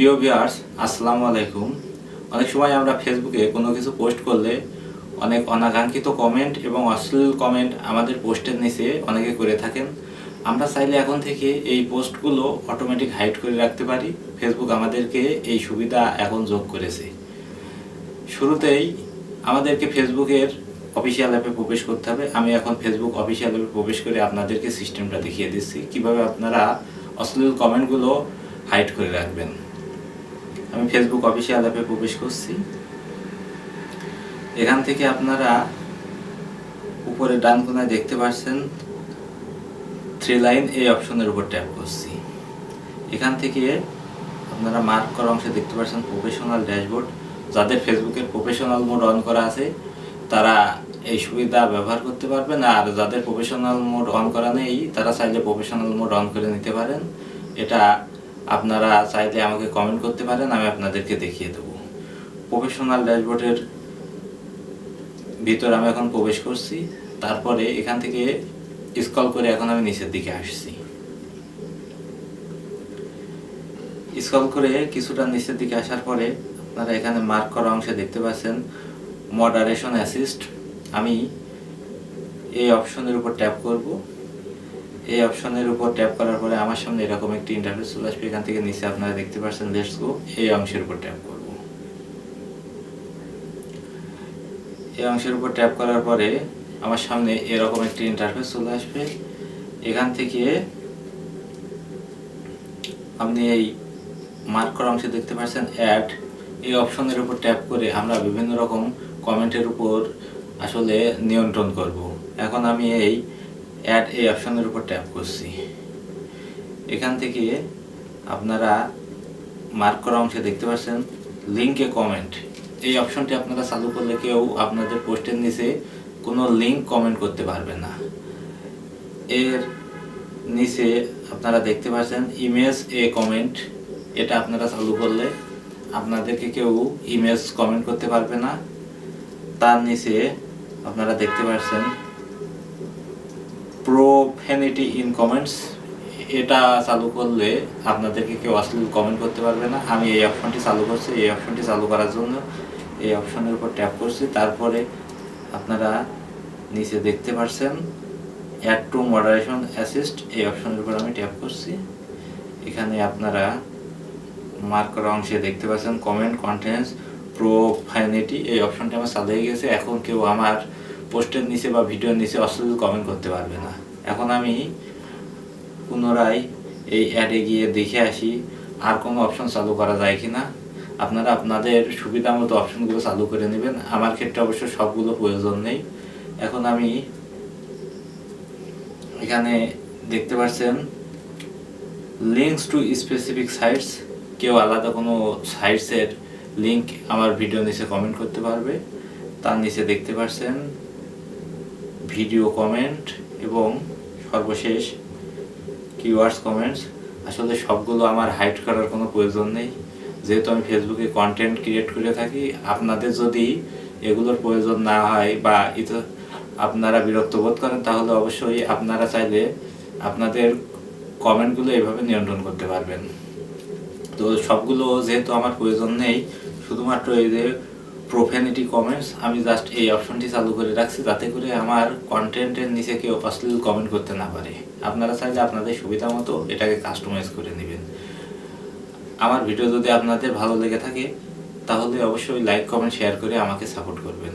প্রিয় ভিউয়ার্স, আসসালামু আলাইকুম। অনেক সময় আমরা ফেসবুকে কোনো কিছু পোস্ট করলে অনেক অনাকাঙ্ক্ষিত কমেন্ট এবং অশ্লীল কমেন্ট আমাদের পোস্টের নিচে অনেকে করে থাকেন। আমরা চাইলে এখন থেকে এই পোস্টগুলো অটোমেটিক হাইড করে রাখতে পারি। ফেসবুক আমাদেরকে এই সুবিধা এখন যোগ করেছে। শুরুতেই আমাদেরকে ফেসবুকের অফিসিয়াল অ্যাপে প্রবেশ করতে হবে। আমি এখন ফেসবুক অফিসিয়াল অ্যাপে প্রবেশ করে আপনাদেরকে সিস্টেমটা দেখিয়ে দিচ্ছি কিভাবে আপনারা অশ্লীল কমেন্টগুলো হাইড করে রাখবেন। আমি ফেসবুক অফিসিয়াল অ্যাপে প্রবেশ করছি। এখান থেকে আপনারা উপরে ডান কোনায় দেখতে পাচ্ছেন 3 লাইন, এই অপশনের উপর ট্যাপ করছি। এখান থেকে আপনারা মার্ক করা অংশে দেখতে পাচ্ছেন প্রফেশনাল ড্যাশবোর্ড। যাদের ফেসবুকের প্রফেশনাল মোড অন করা আছে তারা এই সুবিধা ব্যবহার করতে পারবেন, আর যাদের প্রফেশনাল মোড অন করা নেই তারা চাইলে প্রফেশনাল মোড অন করে নিতে পারেন। এটা আপনারা চাইলে আমাকে কমেন্ট করতে পারেন, আমি আপনাদেরকে দেখিয়ে দেব। প্রফেশনাল ড্যাশবোর্ডের ভিতর আমি এখন প্রবেশ করছি। তারপরে এখান থেকে স্ক্রল করে এখন আমি নিচের দিকে আসছি। স্ক্রল করে কিছুটা নিচের দিকে আসার পরে আপনারা এখানে মার্ক করা অংশে দেখতে পাচ্ছেন মডারেশন অ্যাসিস্ট। আমি এই অপশনের উপর ট্যাপ করব। এই অপশনের উপর ট্যাপ করার পরে আমার সামনে এরকম একটি ইন্টারফেস চলে আসবে। এখান থেকে নিচে আপনারা দেখতে পাচ্ছেন লেটস গো, এই অংশের উপর ট্যাপ করব। এই অংশের উপর ট্যাপ করার পরে আমার সামনে এরকম একটি ইন্টারফেস চলে আসবে। এখান থেকে আপনি এই মার্ক করা অংশে দেখতে পাচ্ছেন অ্যাড, এই অপশনের উপর ট্যাপ করে আমরা বিভিন্ন রকম কমেন্টের উপর আসলে নিয়ন্ত্রণ করব। এখন আমি এই অ্যাড এই অপশনের উপর ট্যাপ করছি। এখান থেকে আপনারা মার্ক করা অংশে দেখতে পাচ্ছেন লিঙ্কে কমেন্ট, এই অপশনটি আপনারা চালু করলে কেউ আপনাদের পোস্টের নিচে কোনো লিঙ্ক কমেন্ট করতে পারবে না। এর নিচে আপনারা দেখতে পাচ্ছেন ইমেজ এ কমেন্ট, এটা আপনারা চালু করলে আপনাদেরকে কেউ ইমেজ কমেন্ট করতে পারবে না। তার নিচে আপনারা দেখতে পাচ্ছেন প্রোফেনিটি ইন কমেন্টস, এটা চালু করলে আপনাদেরকে কেউ অশ্লীল কমেন্ট করতে পারবে না। আমি এই অপশনটি চালু করছি। এই অপশনটি চালু করার জন্য এই অপশনের উপর ট্যাপ করছি। তারপরে আপনারা নিচে দেখতে পাচ্ছেন অ্যাড টু মডারেশন অ্যাসিস্ট, এই অপশনের উপর আমি ট্যাপ করছি। এখানে আপনারা মার্ক করা অংশে দেখতে পাচ্ছেন কমেন্ট কন্টেন্টস প্রোফানিটি, এই অপশনটি আমার চালু হয়ে গেছে। এখন কেউ আমার পোস্টের নিচে বা ভিডিওর নিচে অশ্লীল কমেন্ট করতে পারবে না। এখন আমি পুনরায় এই অ্যাডে গিয়ে দেখে আসি আর কোনো অপশন চালু করা যায় কিনা। আপনারা আপনাদের সুবিধা মতো অপশনগুলো চালু করে নেবেন। আমার ক্ষেত্রে অবশ্য সবগুলো প্রয়োজন নেই। এখন আমি এখানে দেখতে পাচ্ছেন লিঙ্কস টু স্পেসিফিক সাইটস, কেউ আলাদা কোনো সাইটসের লিঙ্ক আমার ভিডিও নিচে কমেন্ট করতে পারবে। তার নিচে দেখতে পাচ্ছেন ভিডিও কমেন্ট এবং সর্বশেষ কিওয়ার্ডস কমেন্টস। আসলে সবগুলো আমার হাইড করার কোনো প্রয়োজন নেই, যেহেতু আমি ফেসবুকে কন্টেন্ট ক্রিয়েট করে থাকি। আপনাদের যদি এগুলোর প্রয়োজন না হয় বা আপনারা বিরক্ত বোধ করেন তাহলে অবশ্যই আপনারা চাইলে আপনাদের কমেন্টগুলো এইভাবে নিয়ন্ত্রণ করতে পারবেন। তো সবগুলো যেহেতু আমার প্রয়োজন নেই, শুধুমাত্র এই যে প্রোফেনিটি কমেন্টস আমি জাস্ট এই অপশনটি চালু করে রাখছি, যাতে করে আমার কন্টেন্টের নিচে কেউ অশ্লীল কমেন্ট করতে না পারে। আপনারা চাইলে আপনাদের সুবিধা মতো এটাকে কাস্টমাইজ করে নেবেন। আমার ভিডিও যদি আপনাদের ভালো লেগে থাকে তাহলে অবশ্যই লাইক কমেন্ট শেয়ার করে আমাকে সাপোর্ট করবেন।